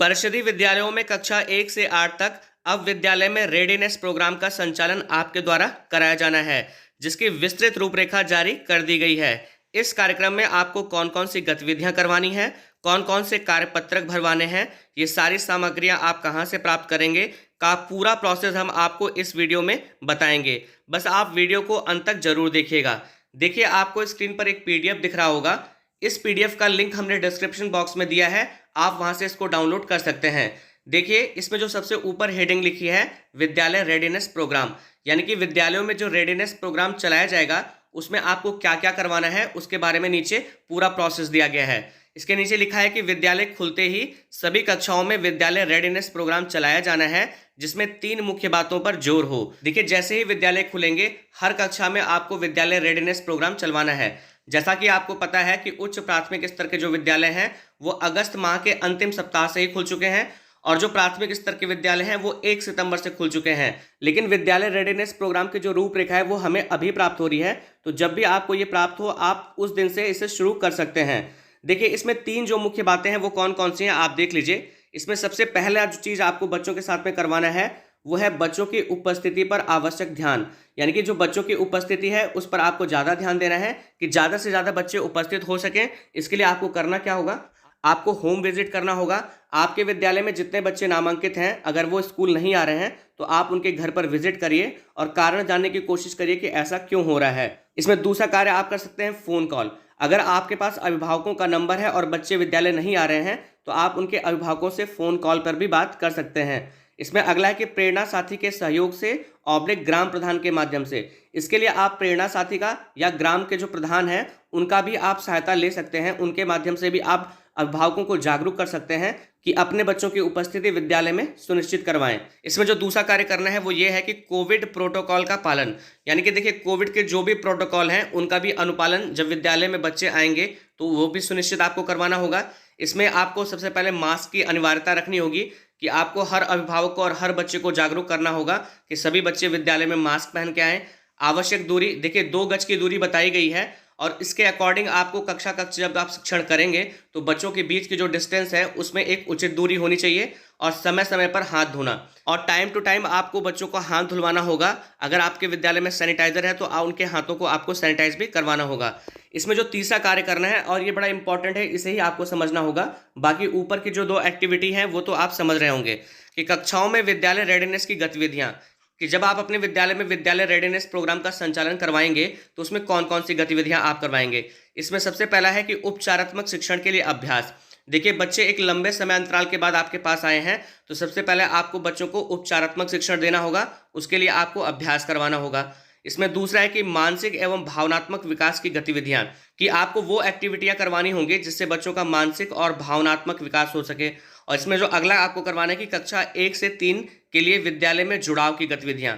परिषदीय विद्यालयों में कक्षा 1 से 8 तक अब विद्यालय में रेडीनेस प्रोग्राम का संचालन आपके द्वारा कराया जाना है, जिसकी विस्तृत रूपरेखा जारी कर दी गई है। इस कार्यक्रम में आपको कौन कौन सी गतिविधियां करवानी है, कौन कौन से कार्यपत्रक भरवाने हैं, ये सारी सामग्रियां आप कहां से प्राप्त करेंगे का पूरा प्रोसेस हम आपको इस वीडियो में बताएंगे। बस आप वीडियो को अंत तक जरूर देखिएगा। देखिए, आपको स्क्रीन पर एक पीडीएफ दिख रहा होगा। इस पीडीएफ का लिंक हमने डिस्क्रिप्शन बॉक्स में दिया है, आप वहां से इसको डाउनलोड कर सकते हैं। देखिए, इसमें जो सबसे ऊपर हेडिंग लिखी है विद्यालय रेडीनेस प्रोग्राम, यानी कि विद्यालयों में जो रेडीनेस प्रोग्राम चलाया जाएगा उसमें आपको क्या क्या करवाना है उसके बारे में नीचे पूरा प्रोसेस दिया गया है। इसके नीचे लिखा है कि विद्यालय खुलते ही सभी कक्षाओं में विद्यालय रेडीनेस प्रोग्राम चलाया जाना है, जिसमें 3 मुख्य बातों पर जोर हो। देखिए, जैसे ही विद्यालय खुलेंगे हर कक्षा में आपको विद्यालय रेडीनेस प्रोग्राम चलवाना है। जैसा कि आपको पता है कि उच्च प्राथमिक स्तर के जो विद्यालय हैं वो अगस्त माह के अंतिम सप्ताह से ही खुल चुके हैं, और जो प्राथमिक स्तर के विद्यालय हैं वो 1 सितंबर से खुल चुके हैं। लेकिन विद्यालय रेडीनेस प्रोग्राम की जो रूपरेखा है वो हमें अभी प्राप्त हो रही है, तो जब भी आपको ये प्राप्त हो आप उस दिन से इसे शुरू कर सकते हैं। देखिए, इसमें 3 जो मुख्य बातें हैं वो कौन कौन सी हैं आप देख लीजिए। इसमें सबसे पहला जो चीज़ आपको बच्चों के साथ में करवाना है वो है बच्चों की उपस्थिति पर आवश्यक ध्यान, यानी कि जो बच्चों की उपस्थिति है उस पर आपको ज़्यादा ध्यान देना है कि ज़्यादा से ज़्यादा बच्चे उपस्थित हो सकें। इसके लिए आपको करना क्या होगा, आपको होम विजिट करना होगा। आपके विद्यालय में जितने बच्चे नामांकित हैं, अगर वो स्कूल नहीं आ रहे हैं तो आप उनके घर पर विजिट करिए और कारण जानने की कोशिश करिए कि ऐसा क्यों हो रहा है। इसमें दूसरा कार्य आप कर सकते हैं फ़ोन कॉल। अगर आपके पास अभिभावकों का नंबर है और बच्चे विद्यालय नहीं आ रहे हैं तो आप उनके अभिभावकों से फ़ोन कॉल पर भी बात कर सकते हैं। इसमें अगला है कि प्रेरणा साथी के सहयोग से ऑब्लिक ग्राम प्रधान के माध्यम से। इसके लिए आप प्रेरणा साथी का या ग्राम के जो प्रधान हैं उनका भी आप सहायता ले सकते हैं। उनके माध्यम से भी आप अभिभावकों को जागरूक कर सकते हैं कि अपने बच्चों की उपस्थिति विद्यालय में सुनिश्चित करवाएं। इसमें जो दूसरा कार्य करना है वो ये है कि कोविड प्रोटोकॉल का पालन, यानी कि देखिए, कोविड के जो भी प्रोटोकॉल हैं उनका भी अनुपालन जब विद्यालय में बच्चे आएंगे तो वो भी सुनिश्चित आपको करवाना होगा। इसमें आपको सबसे पहले मास्क की अनिवार्यता रखनी होगी कि आपको हर अभिभावक को और हर बच्चे को जागरूक करना होगा कि सभी बच्चे विद्यालय में मास्क पहन के आएँ। आवश्यक दूरी, देखिए 2 गज की दूरी बताई गई है, और इसके अकॉर्डिंग आपको कक्षा जब आप शिक्षण करेंगे तो बच्चों के बीच की जो डिस्टेंस है उसमें एक उचित दूरी होनी चाहिए, और समय समय पर हाथ धोना, और टाइम टू टाइम आपको बच्चों को हाथ धुलवाना होगा। अगर आपके विद्यालय में सैनिटाइजर है तो उनके हाथों को आपको सैनिटाइज भी करवाना होगा। इसमें जो तीसरा कार्य करना है, और ये बड़ा इंपॉर्टेंट है, इसे ही आपको समझना होगा। बाकी ऊपर की जो 2 एक्टिविटी हैं वो तो आप समझ रहे होंगे कि कक्षाओं में विद्यालय रेडीनेस की गतिविधियां, कि जब आप अपने विद्यालय में विद्यालय रेडीनेस प्रोग्राम का संचालन करवाएंगे तो उसमें कौन कौन सी गतिविधियां आप करवाएंगे। इसमें सबसे पहला है कि उपचारात्मक शिक्षण के लिए अभ्यास। देखिए, बच्चे एक लंबे समय अंतराल के बाद आपके पास आए हैं तो सबसे पहले आपको बच्चों को उपचारात्मक शिक्षण देना होगा, उसके लिए आपको अभ्यास करवाना होगा। इसमें दूसरा है कि मानसिक एवं भावनात्मक विकास की गतिविधियां, कि आपको वो एक्टिविटियां करवानी होंगी जिससे बच्चों का मानसिक और भावनात्मक विकास हो सके। और इसमें जो अगला आपको करवाना है कि कक्षा 1 से 3 के लिए विद्यालय में जुड़ाव की गतिविधियां,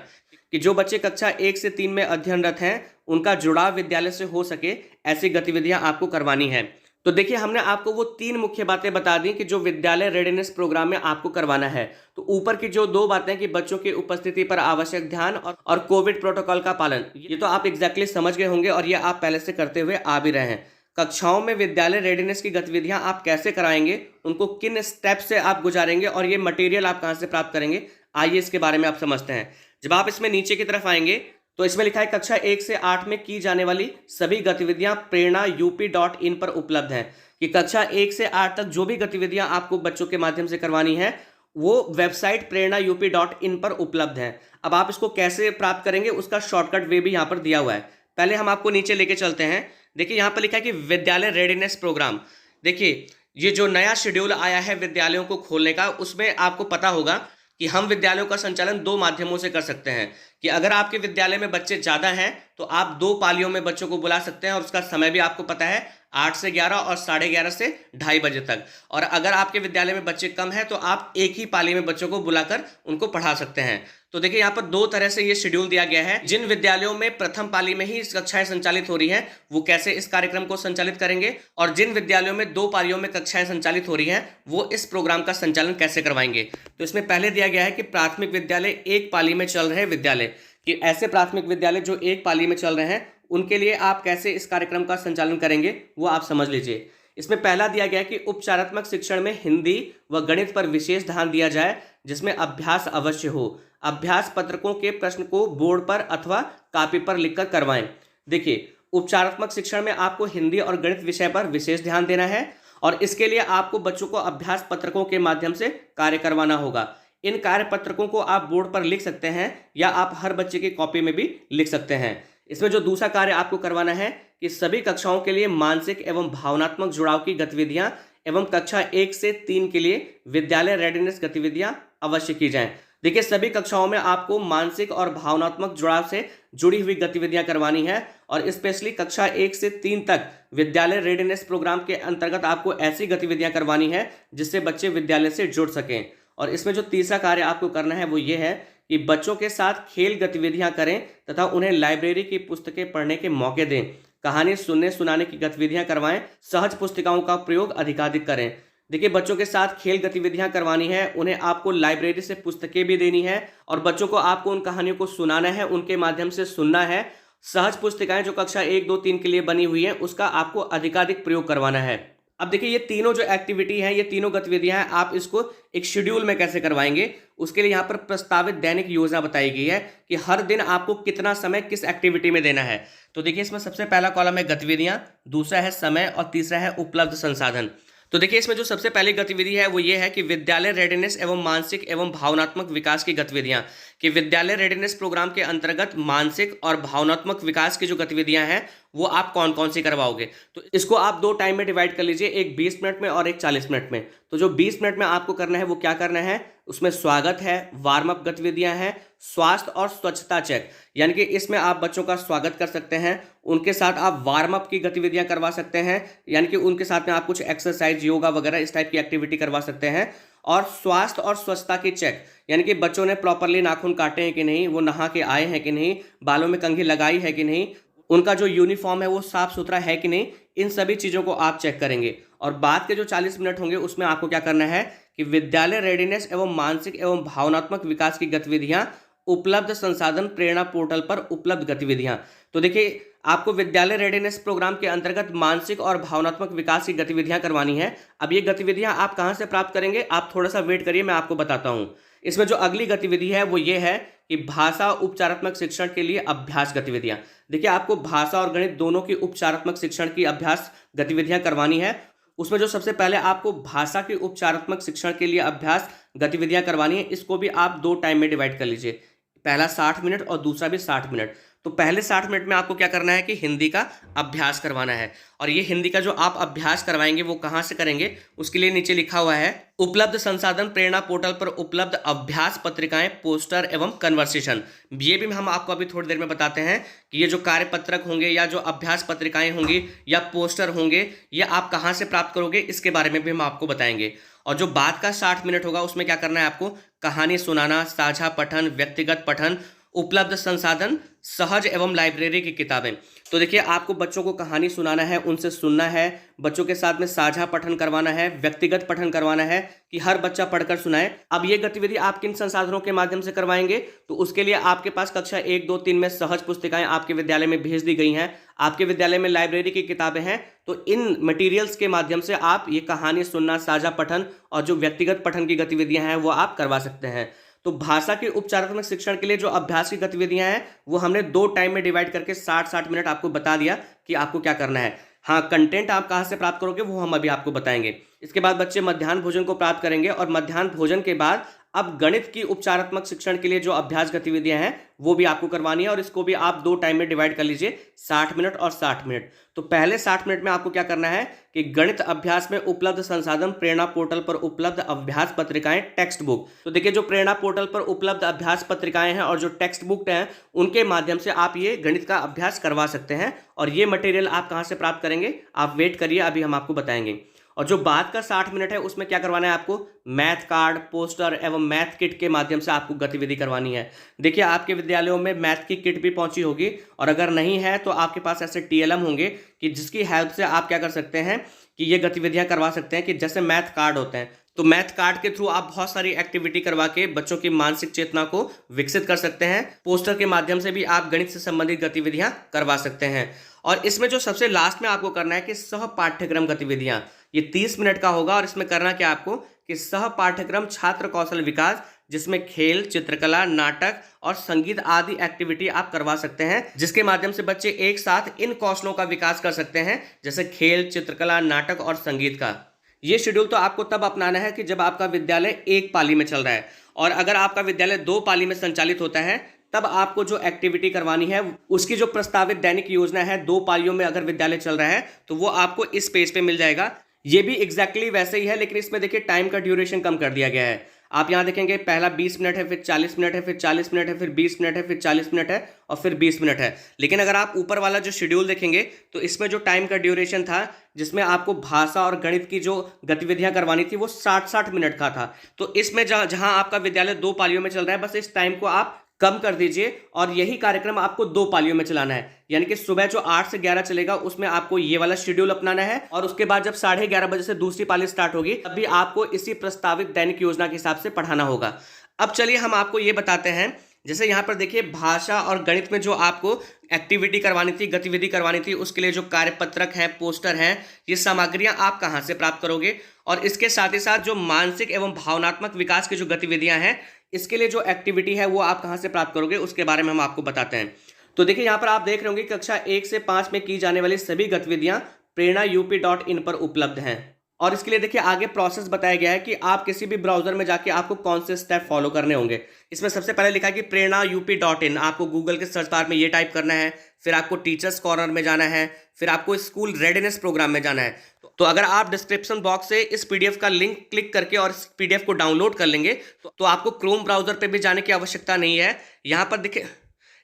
कि जो बच्चे कक्षा 1 से 3 में अध्ययनरत हैं उनका जुड़ाव विद्यालय से हो सके, ऐसी गतिविधियां आपको करवानी है। तो देखिए, हमने आपको वो 3 मुख्य बातें बता दी कि जो विद्यालय रेडीनेस प्रोग्राम में आपको करवाना है। तो ऊपर की जो 2 बातें कि बच्चों की उपस्थिति पर आवश्यक ध्यान और कोविड प्रोटोकॉल का पालन, ये तो आप एग्जैक्टली समझ गए होंगे और ये आप पहले से करते हुए आ भी रहे हैं। कक्षाओं में विद्यालय रेडीनेस की गतिविधियां आप कैसे कराएंगे, उनको किन स्टेप से आप गुजारेंगे और ये मटेरियल आप कहां से प्राप्त करेंगे, आइए इसके बारे में आप समझते हैं। जब आप इसमें नीचे की तरफ आएंगे तो इसमें लिखा है कक्षा 1 से 8 में की जाने वाली सभी गतिविधियां प्रेरणा UP.in पर उपलब्ध हैं। कि कक्षा 1 से 8 तक जो भी गतिविधियां आपको बच्चों के माध्यम से करवानी है वो वेबसाइट प्रेरणा UP.in पर उपलब्ध है। अब आप इसको कैसे प्राप्त करेंगे उसका शॉर्टकट वे भी यहाँ पर दिया हुआ है। पहले हम आपको नीचे लेके चलते हैं। देखिए, यहाँ पर लिखा है कि विद्यालय रेडीनेस प्रोग्राम। देखिए, ये जो नया शेड्यूल आया है विद्यालयों को खोलने का, उसमें आपको पता होगा कि हम विद्यालयों का संचालन 2 माध्यमों से कर सकते हैं। कि अगर आपके विद्यालय में बच्चे ज़्यादा हैं तो आप 2 पालियों में बच्चों को बुला सकते हैं, और उसका समय भी आपको पता है 8 से 11 और 11:30 से 2:30 बजे तक। और अगर आपके विद्यालय में बच्चे कम हैं तो आप एक ही पाली में बच्चों को बुलाकर उनको पढ़ा सकते हैं। तो देखिए, यहाँ पर 2 तरह से ये शेड्यूल दिया गया है। जिन विद्यालयों में प्रथम पाली में ही कक्षाएं संचालित हो रही हैं वो कैसे इस कार्यक्रम को संचालित करेंगे, और जिन विद्यालयों में 2 पालियों में कक्षाएं संचालित हो रही हैं वो इस प्रोग्राम का संचालन कैसे करवाएंगे। तो इसमें पहले दिया गया है कि प्राथमिक विद्यालय 1 पाली में चल रहे विद्यालय, कि ऐसे प्राथमिक विद्यालय जो 1 पाली में चल रहे हैं उनके लिए आप कैसे इस कार्यक्रम का संचालन करेंगे वो आप समझ लीजिए। इसमें पहला दिया गया है कि उपचारात्मक शिक्षण में हिंदी व गणित पर विशेष ध्यान दिया जाए, जिसमें अभ्यास अवश्य हो। अभ्यास पत्रकों के प्रश्न को बोर्ड पर अथवा कापी पर लिखकर करवाएं। देखिए, उपचारात्मक शिक्षण में आपको हिंदी और गणित विषय पर विशेष ध्यान देना है और इसके लिए आपको बच्चों को अभ्यास पत्रकों के माध्यम से कार्य करवाना होगा। इन कार्य पत्रकों को आप बोर्ड पर लिख सकते हैं या आप हर बच्चे की कॉपी में भी लिख सकते हैं। इसमें जो दूसरा कार्य आपको करवाना है कि सभी कक्षाओं के लिए मानसिक एवं भावनात्मक जुड़ाव की गतिविधियां एवं कक्षा 1 से 3 के लिए विद्यालय रेडीनेस गतिविधियां अवश्य की जाएं। देखिए, सभी कक्षाओं में आपको मानसिक और भावनात्मक जुड़ाव से जुड़ी हुई गतिविधियां करवानी है और स्पेशली कक्षा 1 से 3 तक विद्यालय रेडीनेस प्रोग्राम के अंतर्गत आपको ऐसी गतिविधियां करवानी है जिससे बच्चे विद्यालय से जुड़ सकें। और इसमें जो तीसरा कार्य आपको करना है वो ये है कि बच्चों के साथ खेल गतिविधियां करें तथा उन्हें लाइब्रेरी की पुस्तकें पढ़ने के मौके दें। कहानी सुनने सुनाने की गतिविधियां करवाएं। सहज पुस्तिकाओं का प्रयोग अधिकाधिक करें। देखिए, बच्चों के साथ खेल गतिविधियां करवानी है, उन्हें आपको लाइब्रेरी से पुस्तकें भी देनी है और बच्चों को आपको उन कहानियों को सुनाना है, उनके माध्यम से सुनना है। सहज पुस्तिकाएं जो कक्षा 1, 2, 3 के लिए बनी हुई है उसका आपको अधिकाधिक प्रयोग करवाना है। अब देखिए, ये तीनों जो एक्टिविटी है, ये तीनों गतिविधियां हैं, आप इसको एक शेड्यूल में कैसे करवाएंगे उसके लिए यहाँ पर प्रस्तावित दैनिक योजना बताई गई है कि हर दिन आपको कितना समय किस एक्टिविटी में देना है। तो देखिए, इसमें सबसे पहला कॉलम है गतिविधियां, दूसरा है समय और तीसरा है उपलब्ध संसाधन। तो देखिए, इसमें जो सबसे पहली गतिविधि है वो ये है कि विद्यालय रेडीनेस एवं मानसिक एवं भावनात्मक विकास की गतिविधियां, कि विद्यालय रेडीनेस प्रोग्राम के अंतर्गत मानसिक और भावनात्मक विकास की जो गतिविधियां हैं वो आप कौन कौन सी करवाओगे। तो इसको आप 2 टाइम में डिवाइड कर लीजिए, एक 20 मिनट में और एक 40 मिनट में। तो जो 20 मिनट में आपको करना है वो क्या करना है, उसमें स्वागत है, वार्म अप गतिविधियां हैं, स्वास्थ्य और स्वच्छता चेक, यानी कि इसमें आप बच्चों का स्वागत कर सकते हैं, उनके साथ आप वार्म अप की गतिविधियां करवा सकते हैं, यानी कि उनके साथ में आप कुछ एक्सरसाइज, योगा वगैरह इस टाइप की एक्टिविटी करवा सकते हैं। और स्वास्थ्य और स्वच्छता की चेक, यानी कि बच्चों ने प्रॉपरली नाखून काटे हैं कि नहीं, वो नहा के आए हैं कि नहीं, बालों में कंघी लगाई है कि नहीं, उनका जो यूनिफॉर्म है वो साफ सुथरा है कि नहीं, इन सभी चीज़ों को आप चेक करेंगे। और बाद के जो 40 मिनट होंगे उसमें आपको क्या करना है कि विद्यालय रेडीनेस एवं मानसिक एवं भावनात्मक विकास की गतिविधियां, उपलब्ध संसाधन प्रेरणा पोर्टल पर उपलब्ध गतिविधियां। तो देखिए, आपको विद्यालय रेडीनेस प्रोग्राम के अंतर्गत मानसिक और भावनात्मक विकास की गतिविधियां करवानी है। अब ये गतिविधियां आप कहां से प्राप्त करेंगे, आप थोड़ा सा वेट करिए, मैं आपको बताता हूं। इसमें जो अगली गतिविधि है वो ये है कि भाषा उपचारात्मक शिक्षण के लिए अभ्यास गतिविधियां। देखिए, आपको भाषा और गणित दोनों की उपचारात्मक शिक्षण की अभ्यास गतिविधियां करवानी है। उसमें जो सबसे पहले आपको भाषा की उपचारात्मक शिक्षण के लिए अभ्यास गतिविधियां करवानी है, इसको भी आप 2 टाइम में डिवाइड कर लीजिए, पहला 60 मिनट और दूसरा भी 60 मिनट। तो पहले 60 मिनट में आपको क्या करना है कि हिंदी का अभ्यास करवाना है। और ये हिंदी का जो आप अभ्यास करवाएंगे वो कहाँ से करेंगे, उसके लिए नीचे लिखा हुआ है उपलब्ध संसाधन प्रेरणा पोर्टल पर उपलब्ध अभ्यास पत्रिकाएं, पोस्टर एवं कन्वर्सेशन। ये भी हम आपको अभी थोड़ी देर में बताते हैं कि ये जो कार्यपत्रक होंगे या जो अभ्यास पत्रिकाएं होंगी या पोस्टर होंगे, ये आप कहाँ से प्राप्त करोगे, इसके बारे में भी हम आपको बताएंगे। और जो बाद का 60 मिनट होगा उसमें क्या करना है आपको, कहानी सुनाना, साझा पठन, व्यक्तिगत पठन, उपलब्ध संसाधन, सहज एवं लाइब्रेरी की किताबें। तो देखिए, आपको बच्चों को कहानी सुनाना है, उनसे सुनना है, बच्चों के साथ में साझा पठन करवाना है, व्यक्तिगत पठन करवाना है कि हर बच्चा पढ़कर सुनाए। अब ये गतिविधि आप किन संसाधनों के माध्यम से करवाएंगे, तो उसके लिए आपके पास कक्षा 1, 2, 3 में सहज पुस्तिकाएं आपके विद्यालय में भेज दी गई हैं, आपके विद्यालय में लाइब्रेरी की किताबें हैं। तो इन मटीरियल्स के माध्यम से आप ये कहानी सुनना, साझा पठन और जो व्यक्तिगत पठन की गतिविधियां हैं वो आप करवा सकते हैं। तो भाषा के उपचारात्मक शिक्षण के लिए जो अभ्यास की गतिविधियां हैं वो हमने 2 टाइम में डिवाइड करके 60-60 मिनट आपको बता दिया कि आपको क्या करना है। हाँ, कंटेंट आप कहाँ से प्राप्त करोगे वो हम अभी आपको बताएंगे। इसके बाद बच्चे मध्याह्न भोजन को प्राप्त करेंगे और मध्याह्न भोजन के बाद अब गणित की उपचारात्मक शिक्षण के लिए जो अभ्यास गतिविधियां हैं वो भी आपको करवानी है और इसको भी आप 2 टाइम में डिवाइड कर लीजिए, 60 मिनट और 60 मिनट। तो पहले 60 मिनट में आपको क्या करना है कि गणित अभ्यास में उपलब्ध संसाधन प्रेरणा पोर्टल पर उपलब्ध अभ्यास पत्रिकाएं, टेक्स्ट बुक। तो देखिए, जो प्रेरणा पोर्टल पर उपलब्ध अभ्यास पत्रिकाएं हैं और जो टेक्स्ट बुक हैं उनके माध्यम से आप ये गणित का अभ्यास करवा सकते हैं। और ये मटेरियल आप कहाँ से प्राप्त करेंगे, आप वेट करिए, अभी हम आपको बताएंगे। और जो बाद का 60 मिनट है उसमें क्या करवाना है आपको, मैथ कार्ड, पोस्टर एवं मैथ किट के माध्यम से आपको गतिविधि करवानी है। देखिए, आपके विद्यालयों में मैथ की किट भी पहुंची होगी और अगर नहीं है तो आपके पास ऐसे TLM होंगे कि जिसकी हेल्प से आप क्या कर सकते हैं कि ये गतिविधियां करवा सकते हैं कि जैसे मैथ कार्ड होते हैं। तो मैथ कार्ड के थ्रू आप बहुत सारी एक्टिविटी करवा के बच्चों की मानसिक चेतना को विकसित कर सकते हैं। पोस्टर के माध्यम से भी आप गणित से संबंधित गतिविधियां करवा सकते हैं। और इसमें जो सबसे लास्ट में आपको करना है कि सह पाठ्यक्रम गतिविधियां, ये 30 मिनट का होगा। और इसमें करना क्या आपको कि सह पाठ्यक्रम छात्र कौशल विकास, जिसमें खेल, चित्रकला, नाटक और संगीत आदि एक्टिविटी आप करवा सकते हैं, जिसके माध्यम से बच्चे एक साथ इन कौशलों का विकास कर सकते हैं, जैसे खेल, चित्रकला, नाटक और संगीत का। ये शेड्यूल तो आपको तब अपनाना है कि जब आपका विद्यालय एक पाली में चल रहा है। और अगर आपका विद्यालय 2 पाली में संचालित होता है, तब आपको जो एक्टिविटी करवानी है उसकी जो प्रस्तावित दैनिक योजना है, 2 पालियों में अगर विद्यालय चल रहा है तो वो आपको इस पेज पे मिल जाएगा। ये भी एग्जैक्टली वैसे ही है, लेकिन इसमें देखिए टाइम का ड्यूरेशन कम कर दिया गया है। आप यहाँ देखेंगे पहला 20 मिनट है, फिर 40 मिनट है, फिर 40 मिनट है, फिर 20 मिनट है, फिर 40 मिनट है और फिर 20 मिनट है। लेकिन अगर आप ऊपर वाला जो शेड्यूल देखेंगे तो इसमें जो टाइम का ड्यूरेशन था, जिसमें आपको भाषा और गणित की जो गतिविधियां करवानी थी, वो 60-60 मिनट का था। तो इसमें जहां आपका विद्यालय 2 पालियों में चल रहा है, बस इस टाइम को आप कम कर दीजिए और यही कार्यक्रम आपको 2 पालियों में चलाना है। यानी कि सुबह जो 8 से 11 चलेगा उसमें आपको ये वाला शेड्यूल अपनाना है, और उसके बाद जब 11:30 बजे से दूसरी पाली स्टार्ट होगी तब भी आपको इसी प्रस्तावित दैनिक योजना के हिसाब से पढ़ाना होगा। अब चलिए हम आपको ये बताते हैं, जैसे यहाँ पर देखिए भाषा और गणित में जो आपको एक्टिविटी करवानी थी, गतिविधि करवानी थी, उसके लिए जो कार्यपत्रक है, पोस्टर हैं, ये सामग्रियां आप कहाँ से प्राप्त करोगे। और इसके साथ ही साथ जो मानसिक एवं भावनात्मक विकास की जो गतिविधियां हैं, इसके लिए जो एक्टिविटी है वो आप कहाँ से प्राप्त करोगे, उसके बारे में हम आपको बताते हैं। तो देखिए यहाँ पर आप देख रहे होंगे कक्षा 1 से 5 में की जाने वाली सभी गतिविधियां prerna.up.in पर उपलब्ध हैं। और इसके लिए देखिए आगे प्रोसेस बताया गया है कि आप किसी भी ब्राउजर में जाके आपको कौन से स्टेप फॉलो करने होंगे। इसमें सबसे पहले लिखा है कि prerna.up.in, आपको गूगल के सर्च बार में ये टाइप करना है, फिर आपको टीचर्स कॉर्नर में जाना है, फिर आपको स्कूल रेडीनेस प्रोग्राम में जाना है। तो अगर आप डिस्क्रिप्शन बॉक्स से इस पीडीएफ का लिंक क्लिक करके और इस पीडीएफ को डाउनलोड कर लेंगे तो आपको क्रोम ब्राउजर पे भी जाने की आवश्यकता नहीं है। यहाँ पर देखिए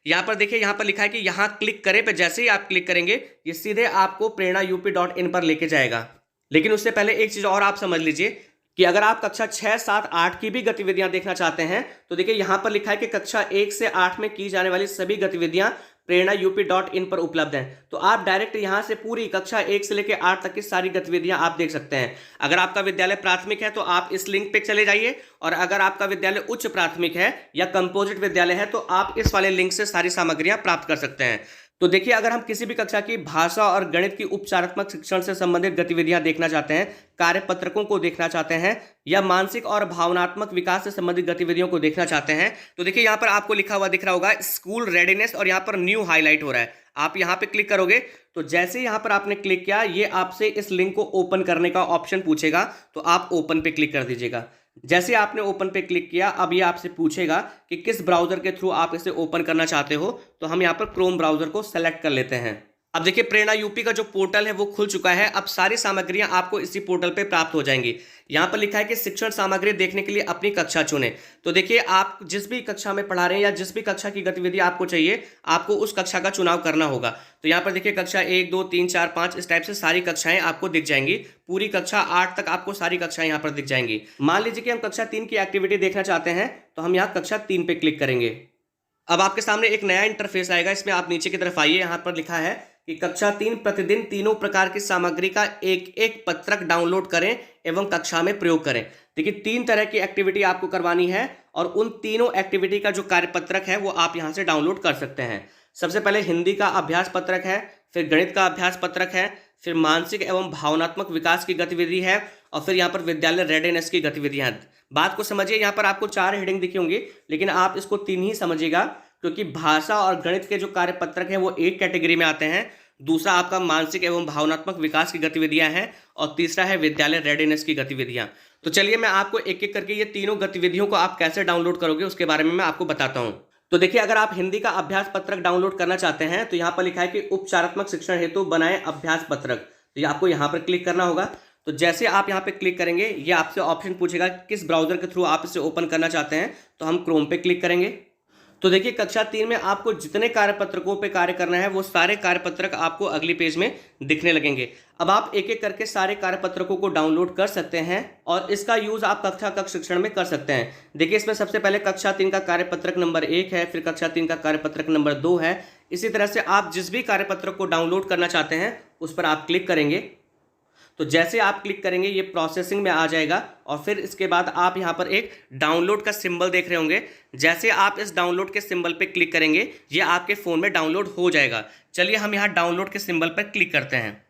यहाँ पर लिखा है कि यहाँ क्लिक करें पे जैसे ही आप क्लिक करेंगे ये सीधे आपको prerna.up.in पर लेके जाएगा। लेकिन उससे पहले एक चीज और आप समझ लीजिए कि अगर आप कक्षा 6, 7, 8 की भी गतिविधियां देखना चाहते हैं तो देखिए यहाँ पर लिखा है कि कक्षा 1 से 8 में की जाने वाली सभी गतिविधियां prerna.up.in पर उपलब्ध हैं। तो आप डायरेक्ट यहां से पूरी कक्षा 1 से लेकर 8 तक की सारी गतिविधियां आप देख सकते हैं। अगर आपका विद्यालय प्राथमिक है तो आप इस लिंक पे चले जाइए, और अगर आपका विद्यालय उच्च प्राथमिक है या कंपोजिट विद्यालय है तो आप इस वाले लिंक से सारी सामग्रियां प्राप्त कर सकते हैं। तो देखिए अगर हम किसी भी कक्षा की भाषा और गणित की उपचारात्मक शिक्षण से संबंधित गतिविधियां देखना चाहते हैं, कार्यपत्रकों को देखना चाहते हैं, या मानसिक और भावनात्मक विकास से संबंधित गतिविधियों को देखना चाहते हैं, तो देखिए यहाँ पर आपको लिखा हुआ दिख रहा होगा स्कूल रेडीनेस, और यहाँ पर न्यू हाईलाइट हो रहा है। आप यहाँ पे क्लिक करोगे तो जैसे ही यहाँ पर आपने क्लिक किया, ये आपसे इस लिंक को ओपन करने का ऑप्शन पूछेगा, तो आप ओपन पे क्लिक कर दीजिएगा। जैसे आपने ओपन पे क्लिक किया, अब ये आपसे पूछेगा कि किस ब्राउजर के थ्रू आप इसे ओपन करना चाहते हो, तो हम यहाँ पर क्रोम ब्राउजर को सेलेक्ट कर लेते हैं। अब देखिए प्रेरणा यूपी का जो पोर्टल है वो खुल चुका है। अब सारी सामग्रियां आपको इसी पोर्टल पे प्राप्त हो जाएंगी। यहाँ पर लिखा है कि शिक्षण सामग्री देखने के लिए अपनी कक्षा चुनें। तो देखिए आप जिस भी कक्षा में पढ़ा रहे हैं या जिस भी कक्षा की गतिविधि आपको चाहिए, आपको उस कक्षा का चुनाव करना होगा। तो यहाँ पर देखिए कक्षा 1, 2, 3, 4, 5 इस टाइप से सारी कक्षाएं आपको दिख जाएंगी। पूरी कक्षा 8 तक आपको सारी कक्षाएं यहाँ पर दिख जाएंगी। मान लीजिए कि हम कक्षा 3 की एक्टिविटी देखना चाहते हैं, तो हम यहाँ कक्षा 3 पे क्लिक करेंगे। अब आपके सामने एक नया इंटरफेस आएगा। इसमें आप नीचे की तरफ आइए, यहाँ पर लिखा है कि कक्षा 3 प्रतिदिन तीनों प्रकार की सामग्री का एक एक पत्रक डाउनलोड करें एवं कक्षा में प्रयोग करें। देखिए 3 तरह की एक्टिविटी आपको करवानी है और उन तीनों एक्टिविटी का जो कार्यपत्रक है वो आप यहाँ से डाउनलोड कर सकते हैं। सबसे पहले हिंदी का अभ्यास पत्रक है, फिर गणित का अभ्यास पत्रक है, फिर मानसिक एवं भावनात्मक विकास की गतिविधि है, और फिर यहाँ पर विद्यालय रेडीनेस की गतिविधियां। बात को समझिए, यहाँ पर आपको 4 हेडिंग दिखी होंगी, लेकिन आप इसको 3 ही समझिएगा, क्योंकि भाषा और गणित के जो कार्यपत्रक हैं वो एक कैटेगरी में आते हैं, दूसरा आपका मानसिक एवं भावनात्मक विकास की गतिविधियां हैं, और तीसरा है विद्यालय रेडीनेस की गतिविधियां। तो चलिए मैं आपको एक एक करके ये तीनों गतिविधियों को आप कैसे डाउनलोड करोगे उसके बारे में मैं आपको बताता हूँ। तो देखिए अगर आप हिंदी का अभ्यास पत्रक डाउनलोड करना चाहते हैं तो यहाँ पर लिखा है कि उपचारात्मक शिक्षण हेतु बनाए अभ्यास पत्रक, तो ये आपको यहाँ पर क्लिक करना होगा। तो जैसे आप यहाँ पे क्लिक करेंगे, ये आपसे ऑप्शन पूछेगा किस ब्राउजर के थ्रू आप इसे ओपन करना चाहते हैं, तो हम क्रोम पे क्लिक करेंगे। तो देखिए कक्षा 3 में आपको जितने कार्यपत्रकों पे कार्य करना है वो सारे कार्यपत्रक आपको अगली पेज में दिखने लगेंगे। अब आप एक एक करके सारे कार्यपत्रकों को डाउनलोड कर सकते हैं और इसका यूज आप कक्षा शिक्षण में कर सकते हैं। देखिए इसमें सबसे पहले कक्षा 3 का कार्यपत्रक नंबर 1 है, फिर कक्षा 3 का कार्यपत्रक नंबर 2 है। इसी तरह से आप जिस भी कार्यपत्रक को डाउनलोड करना चाहते हैं उस पर आप क्लिक करेंगे। तो जैसे आप क्लिक करेंगे ये प्रोसेसिंग में आ जाएगा और फिर इसके बाद आप यहाँ पर एक डाउनलोड का सिंबल देख रहे होंगे। जैसे आप इस डाउनलोड के सिंबल पे क्लिक करेंगे ये आपके फ़ोन में डाउनलोड हो जाएगा। चलिए हम यहाँ डाउनलोड के सिंबल पर क्लिक करते हैं।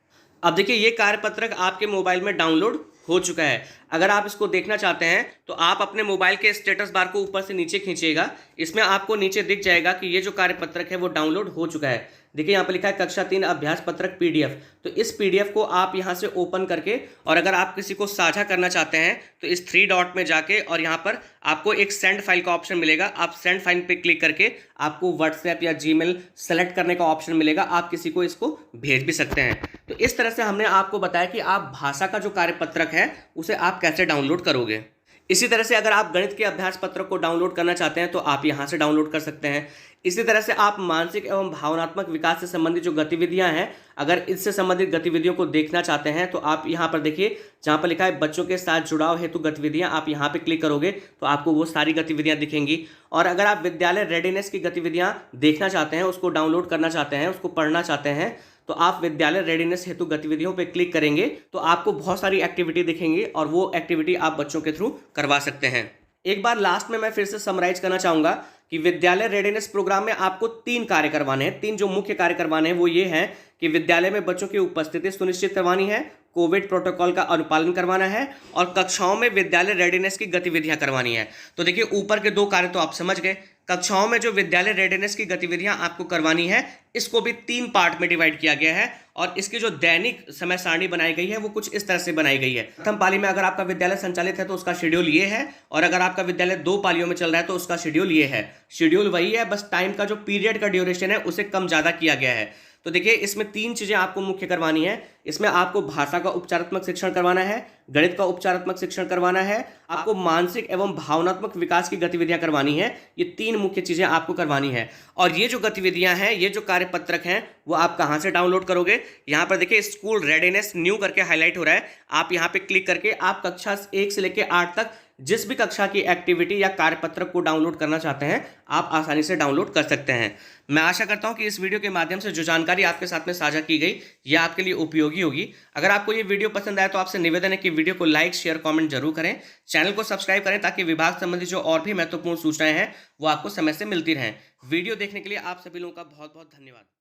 अब देखिए ये कार्यपत्रक आपके मोबाइल में डाउनलोड हो चुका है। अगर आप इसको देखना चाहते हैं तो आप अपने मोबाइल के स्टेटस बार को ऊपर से नीचे खींचिएगा। इसमें आपको नीचे दिख जाएगा कि ये जो कार्यपत्रक है वो डाउनलोड हो चुका है। देखिए यहाँ पर लिखा है कक्षा 3 अभ्यास पत्रक पीडीएफ। तो इस पीडीएफ को आप यहाँ से ओपन करके और अगर आप किसी को साझा करना चाहते हैं तो इस 3 डॉट में जाके और यहाँ पर आपको एक सेंड फाइल का ऑप्शन मिलेगा। आप सेंड फाइल पे क्लिक करके आपको व्हाट्सएप या जीमेल सेलेक्ट करने का ऑप्शन मिलेगा। आप किसी को इसको भेज भी सकते हैं। तो इस तरह से हमने आपको बताया कि आप भाषा का जो कार्यपत्रक है उसे आप कैसे डाउनलोड करोगे। इसी तरह से अगर आप गणित के अभ्यास पत्रक को डाउनलोड करना चाहते हैं तो आप यहाँ से डाउनलोड कर सकते हैं। इसी तरह से आप मानसिक एवं भावनात्मक विकास से संबंधित जो गतिविधियां हैं, अगर इससे संबंधित गतिविधियों को देखना चाहते हैं तो आप यहाँ पर देखिए जहाँ पर लिखा है बच्चों के साथ जुड़ाव हेतु गतिविधियां, आप यहाँ पे क्लिक करोगे तो आपको वो सारी गतिविधियां दिखेंगी। और अगर आप विद्यालय रेडीनेस की गतिविधियां देखना चाहते हैं, उसको डाउनलोड करना चाहते हैं, उसको पढ़ना चाहते हैं तो आप विद्यालय रेडीनेस हेतु गतिविधियों पे क्लिक करेंगे तो आपको बहुत सारी एक्टिविटी दिखेंगी और वो एक्टिविटी आप बच्चों के थ्रू करवा सकते हैं। एक बार लास्ट में मैं फिर से समराइज करना चाहूँगा कि विद्यालय रेडीनेस प्रोग्राम में आपको 3 कार्य करवाने हैं। 3 जो मुख्य कार्य करवाने हैं वो ये हैं कि विद्यालय में बच्चों की उपस्थिति सुनिश्चित करवानी है, कोविड प्रोटोकॉल का अनुपालन करवाना है और कक्षाओं में विद्यालय रेडीनेस की गतिविधियां करवानी है। तो देखिए ऊपर के 2 कार्य तो आप समझ गए। कक्षाओं में जो विद्यालय रेडीनेस की गतिविधियां आपको करवानी है इसको भी 3 पार्ट में डिवाइड किया गया है और इसकी जो दैनिक समय सारणी बनाई गई है वो कुछ इस तरह से बनाई गई है। प्रथम पाली में अगर आपका विद्यालय संचालित है तो उसका शेड्यूल ये है और अगर आपका विद्यालय 2 पालियों में चल रहा है तो उसका शेड्यूल ये है। शेड्यूल वही है, बस टाइम का जो पीरियड का ड्यूरेशन है उसे कम ज़्यादा किया गया है। तो देखिए इसमें 3 चीज़ें आपको मुख्य करवानी है। इसमें आपको भाषा का उपचारात्मक शिक्षण करवाना है, गणित का उपचारात्मक शिक्षण करवाना है, आपको मानसिक एवं भावनात्मक विकास की गतिविधियां करवानी है। ये 3 मुख्य चीज़ें आपको करवानी है। और ये जो गतिविधियां हैं, ये जो कार्यपत्रक हैं वो आप कहाँ से डाउनलोड करोगे? यहाँ पर देखिए स्कूल रेडीनेस न्यू करके हाईलाइट हो रहा है। आप यहाँ पे क्लिक करके आप कक्षा 1 से लेकर 8 तक जिस भी कक्षा की एक्टिविटी या कार्यपत्रक को डाउनलोड करना चाहते हैं आप आसानी से डाउनलोड कर सकते हैं। मैं आशा करता हूं कि इस वीडियो के माध्यम से जो जानकारी आपके साथ में साझा की गई यह आपके लिए उपयोगी होगी। अगर आपको ये वीडियो पसंद आए तो आपसे निवेदन है कि वीडियो को लाइक शेयर कमेंट जरूर करें, चैनल को सब्सक्राइब करें ताकि विभाग संबंधी जो और भी महत्वपूर्ण सूचनाएं हैं वो आपको समय से मिलती रहें। वीडियो देखने के लिए आप सभी लोगों का बहुत बहुत धन्यवाद।